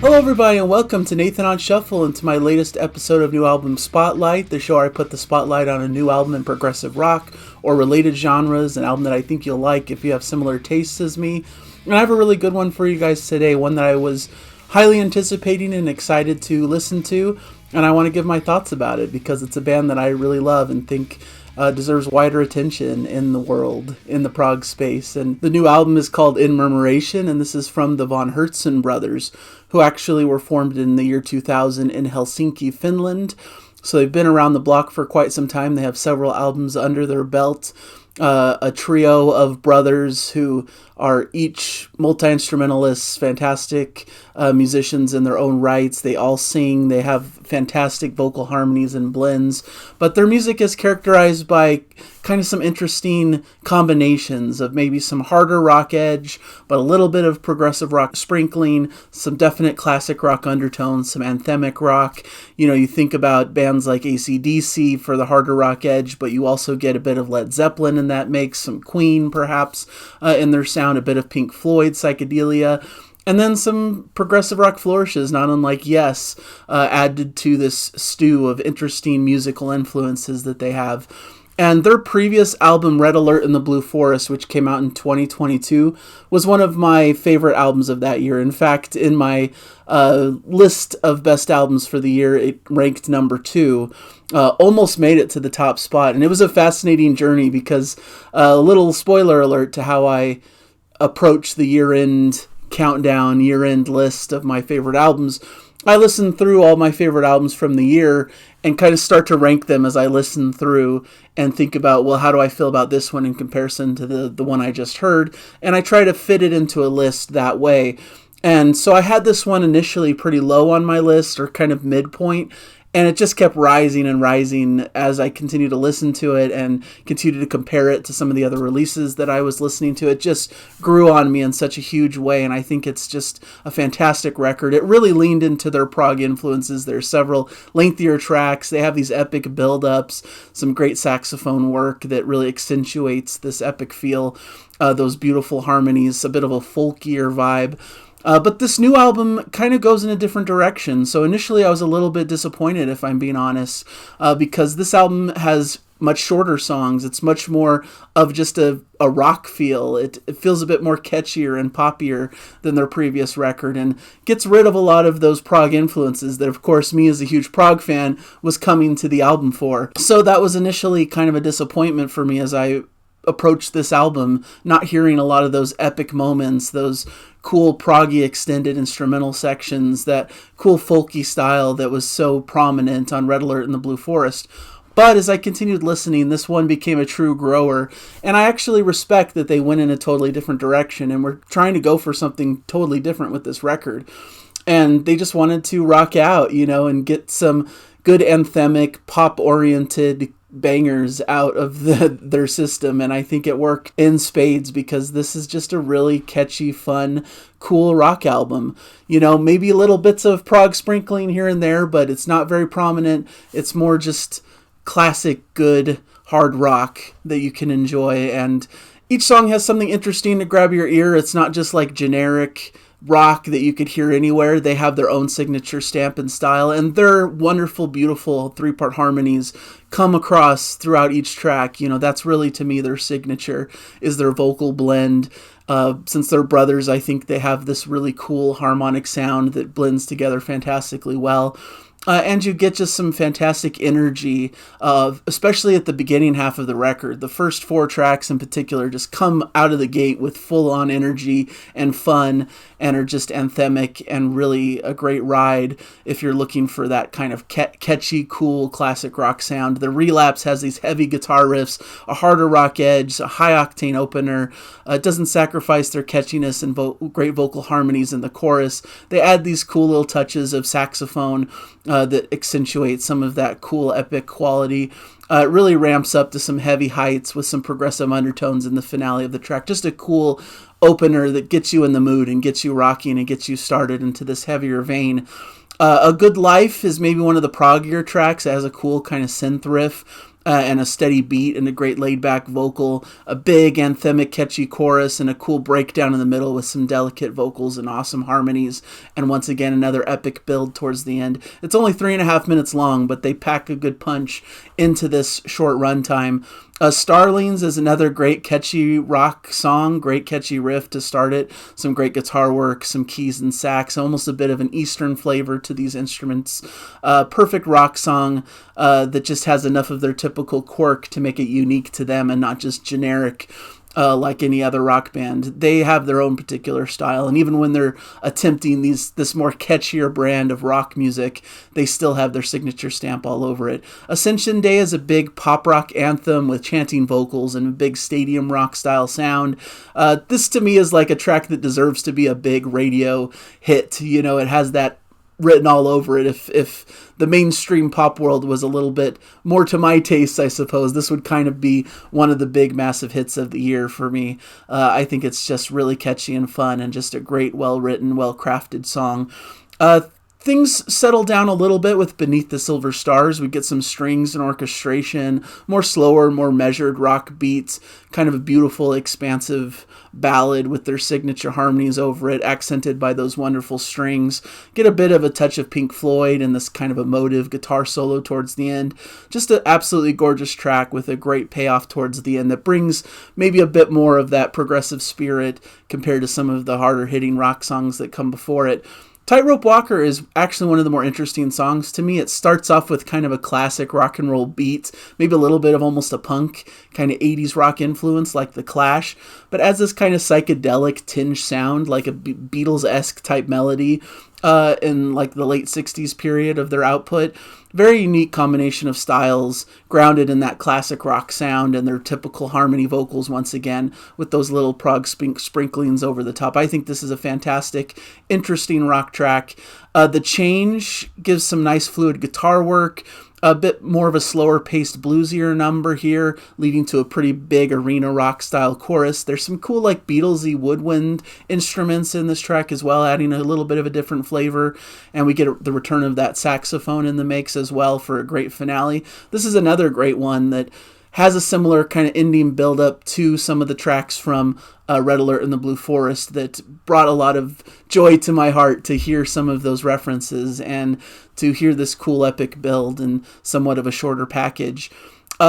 Hello everybody and welcome to Nathan on Shuffle and to my latest episode of New Album Spotlight, the show where I put the spotlight on a new album in progressive rock or related genres, an album that I think you'll like if you have similar tastes as me. And I have a really good one for you guys today, one that I was highly anticipating and excited to listen to, and I want to give my thoughts about it because it's a band that I really love and think deserves wider attention in the world, in the prog space. And the new album is called Murmuration, and this is from the Hertzen Brothers, who actually were formed in the year 2000 in Helsinki, Finland. So they've been around the block for quite some time. They have several albums under their belt. A trio of brothers who are each multi-instrumentalists, fantastic musicians in their own rights. They all sing. They have fantastic vocal harmonies and blends. But their music is characterized by kind of some interesting combinations of maybe some harder rock edge, but a little bit of progressive rock sprinkling, some definite classic rock undertones, some anthemic rock. You know, you think about bands like AC/DC for the harder rock edge, but you also get a bit of Led Zeppelin in that mix, some Queen perhaps in their sound, a bit of Pink Floyd psychedelia, and then some progressive rock flourishes, not unlike Yes, added to this stew of interesting musical influences that they have. And their previous album, Red Alert in the Blue Forest, which came out in 2022, was one of my favorite albums of that year. In fact, in my list of best albums for the year, it ranked number 2. Almost made it to the top spot. And it was a fascinating journey because a little spoiler alert to how I approach the year-end countdown, year-end list of my favorite albums. I listen through all my favorite albums from the year and kind of start to rank them as I listen through and think about, well, how do I feel about this one in comparison to the one I just heard? And I try to fit it into a list that way. And so I had this one initially pretty low on my list, or kind of midpoint, and it just kept rising and rising as I continued to listen to it and continued to compare it to some of the other releases that I was listening to. It just grew on me in such a huge way, and I think it's just a fantastic record. It really leaned into their prog influences. There's several lengthier tracks. They have these epic build-ups, some great saxophone work that really accentuates this epic feel, those beautiful harmonies, a bit of a folkier vibe. But this new album kind of goes in a different direction. So initially I was a little bit disappointed, if I'm being honest, because this album has much shorter songs. It's much more of just a rock feel. It feels a bit more catchier and poppier than their previous record, and gets rid of a lot of those prog influences that, of course, me as a huge prog fan was coming to the album for. So that was initially kind of a disappointment for me as I approached this album, not hearing a lot of those epic moments, those cool proggy extended instrumental sections, that cool folky style that was so prominent on Red Alert in the Blue Forest. But as I continued listening, this one became a true grower, and I actually respect that they went in a totally different direction and were trying to go for something totally different with this record. And they just wanted to rock out, you know, and get some good anthemic, pop-oriented bangers out of their system, and I think it worked in spades because this is just a really catchy, fun, cool rock album. You know, maybe little bits of prog sprinkling here and there, but it's not very prominent. It's more just classic, good, hard rock that you can enjoy, and each song has something interesting to grab your ear. It's not just like generic rock that you could hear anywhere. They have their own signature stamp and style, and their wonderful, beautiful 3-part harmonies come across throughout each track. You know, that's really, to me, their signature, is their vocal blend. Since they're brothers, I think they have this really cool harmonic sound that blends together fantastically well. And you get just some fantastic energy, especially at the beginning half of the record. The first 4 tracks in particular just come out of the gate with full-on energy and fun, and are just anthemic and really a great ride if you're looking for that kind of catchy, cool, classic rock sound. The Relapse has these heavy guitar riffs, a harder rock edge, a high-octane opener. It doesn't sacrifice their catchiness and great vocal harmonies in the chorus. They add these cool little touches of saxophone that accentuate some of that cool epic quality. It really ramps up to some heavy heights with some progressive undertones in the finale of the track. Just a cool opener that gets you in the mood and gets you rocking and gets you started into this heavier vein. A Good Life is maybe one of the proggier tracks. It has a cool kind of synth riff. and a steady beat and a great laid-back vocal, a big anthemic catchy chorus, and a cool breakdown in the middle with some delicate vocals and awesome harmonies, and once again another epic build towards the end. It's only 3.5 minutes long, but they pack a good punch into this short runtime. Starlings is another great catchy rock song, great catchy riff to start it, some great guitar work, some keys and sax, almost a bit of an Eastern flavor to these instruments. Perfect rock song that just has enough of their typical quirk to make it unique to them and not just generic like any other rock band. They have their own particular style, and even when they're attempting this more catchier brand of rock music, they still have their signature stamp all over it. Ascension Day is a big pop rock anthem with chanting vocals and a big stadium rock style sound. This to me is like a track that deserves to be a big radio hit. It has that written all over it. If the mainstream pop world was a little bit more to my taste, I suppose, this would kind of be one of the big massive hits of the year for me. I think it's just really catchy and fun and just a great, well-written, well-crafted song. Things settle down a little bit with Beneath the Silver Stars. We get some strings and orchestration, more slower, more measured rock beats, kind of a beautiful, expansive ballad with their signature harmonies over it, accented by those wonderful strings. Get a bit of a touch of Pink Floyd and this kind of emotive guitar solo towards the end. Just an absolutely gorgeous track with a great payoff towards the end that brings maybe a bit more of that progressive spirit compared to some of the harder hitting rock songs that come before it. Tightrope Walker is actually one of the more interesting songs to me. It starts off with kind of a classic rock and roll beat, maybe a little bit of almost a punk kind of 80s rock influence like The Clash, but adds this kind of psychedelic tinge sound, like a Beatles-esque type melody in like the late 60s period of their output. Very unique combination of styles, grounded in that classic rock sound and their typical harmony vocals once again, with those little prog sprinklings over the top. I think this is a fantastic, interesting rock track. The Change gives some nice fluid guitar work, a bit more of a slower paced bluesier number here, leading to a pretty big arena rock style chorus. There's some cool like Beatlesy woodwind instruments in this track as well, adding a little bit of a different flavor, and we get the return of that saxophone in the mix as well for a great finale. This is another great one that has a similar kind of ending build up to some of the tracks from Red Alert and the Blue Forest that brought a lot of joy to my heart to hear some of those references and to hear this cool epic build in somewhat of a shorter package.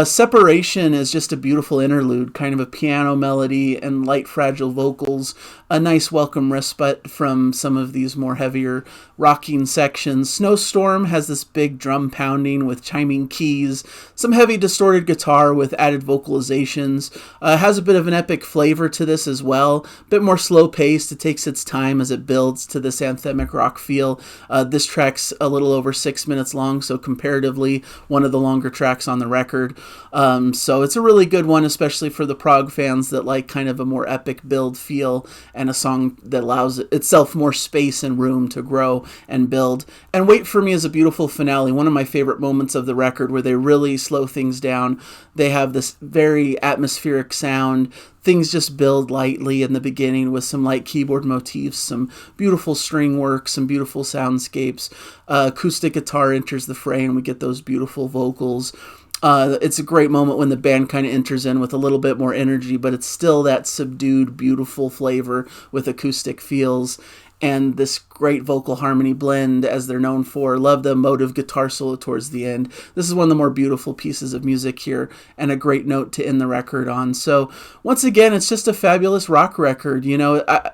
Separation is just a beautiful interlude, kind of a piano melody and light fragile vocals, a nice welcome respite from some of these more heavier rocking sections. Snowstorm has this big drum pounding with chiming keys, some heavy distorted guitar with added vocalizations. Has a bit of an epic flavor to this as well, a bit more slow paced. It takes its time as it builds to this anthemic rock feel. This track's a little over 6 minutes long, so comparatively one of the longer tracks on the record. So it's a really good one, especially for the prog fans that like kind of a more epic build feel and a song that allows itself more space and room to grow and build. And Wait For Me is a beautiful finale, one of my favorite moments of the record where they really slow things down. They have this very atmospheric sound. Things just build lightly in the beginning with some light keyboard motifs, some beautiful string work, some beautiful soundscapes. Acoustic guitar enters the fray and we get those beautiful vocals. It's a great moment when the band kind of enters in with a little bit more energy, but it's still that subdued, beautiful flavor with acoustic feels and this great vocal harmony blend as they're known for. Love the emotive guitar solo towards the end. This is one of the more beautiful pieces of music here and a great note to end the record on. So once again, it's just a fabulous rock record.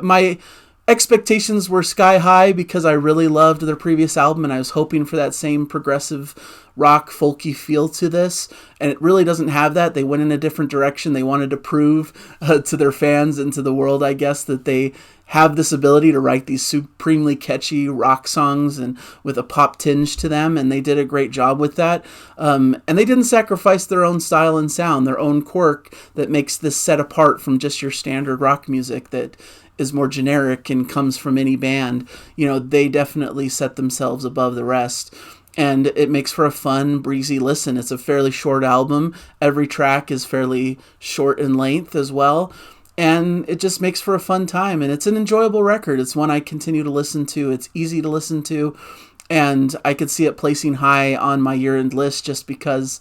My expectations were sky high because I really loved their previous album and I was hoping for that same progressive rock folky feel to this, and it really doesn't have that. They went in a different direction. They wanted to prove to their fans and to the world, I guess, that they have this ability to write these supremely catchy rock songs and with a pop tinge to them, and they did a great job with that. And they didn't sacrifice their own style and sound, their own quirk that makes this set apart from just your standard rock music that is more generic and comes from any band. They definitely set themselves above the rest. And it makes for a fun, breezy listen. It's a fairly short album. Every track is fairly short in length as well. And it just makes for a fun time. And it's an enjoyable record. It's one I continue to listen to. It's easy to listen to. And I could see it placing high on my year-end list just because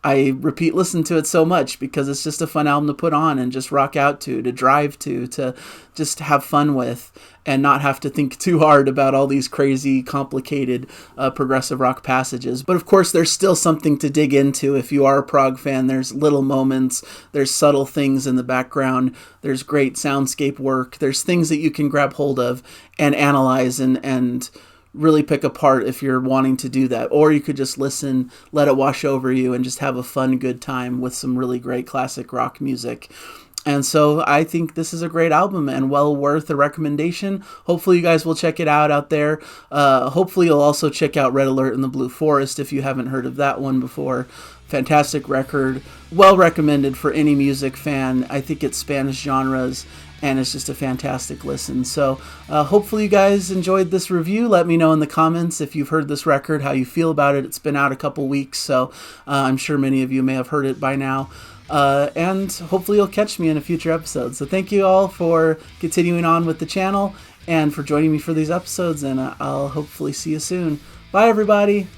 I repeat listen to it so much because it's just a fun album to put on and just rock out to drive to just have fun with, and not have to think too hard about all these crazy, complicated progressive rock passages. But of course, there's still something to dig into if you are a prog fan. There's little moments, there's subtle things in the background, there's great soundscape work, there's things that you can grab hold of and analyze and really pick apart if you're wanting to do that. Or you could just listen, let it wash over you, and just have a fun, good time with some really great classic rock music. And so I think this is a great album and well worth a recommendation. Hopefully you guys will check it out there. Hopefully you'll also check out Red Alert and the Blue Forest if you haven't heard of that one before. Fantastic record. Well recommended for any music fan. I think it spans genres, and it's just a fantastic listen. So hopefully you guys enjoyed this review. Let me know in the comments if you've heard this record, how you feel about it. It's been out a couple weeks, so I'm sure many of you may have heard it by now. And hopefully you'll catch me in a future episode. So thank you all for continuing on with the channel and for joining me for these episodes, and I'll hopefully see you soon. Bye, everybody.